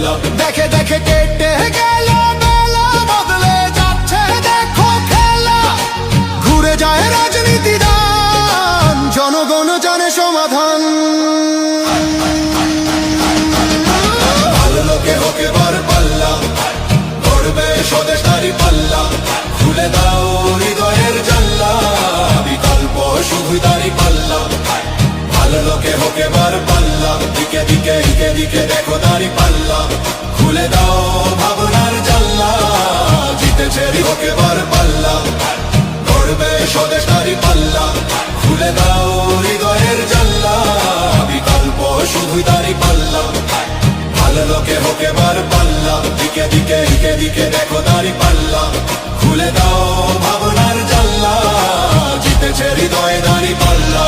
পাল্লা। দেখে দেখে কেটে গেল বেলা, বদলে যাচ্ছে দেখো খেলা। ঘুরে যায় রাজনীতি দান, জনগণ জানে সমাধান। ভালো লোকে হোক এবার পাল্লা, গড়বে স্বদেশধারী পাল্লা। খুলে দাও হৃদয়ের জানলা, বিকল্প শুধু দাঁড়ি পাল্লা। ভালো লোকে হোক এবার পাল্লা, দিকে দিকে দিকে দিকে দেখো দাঁড়ি পাল্লা। খুলে দাও ভাবনার জানলা, জিতেছে হোক এবার পাল্লা, গড়বে স্বদেশধারী পাল্লা। খুলে দাও হৃদয়ের জানলা, বিকল্প শুধু দাঁড়ি পাল্লা। ভালো লোকে হোক এবার পাল্লা, দিকে দিকে দিকে দিকে দেখো দাঁড়ি পাল্লা। খুলে দাও ভাবনার জানলা, জিতেছে হৃদয়ে দাঁড়ি পাল্লা।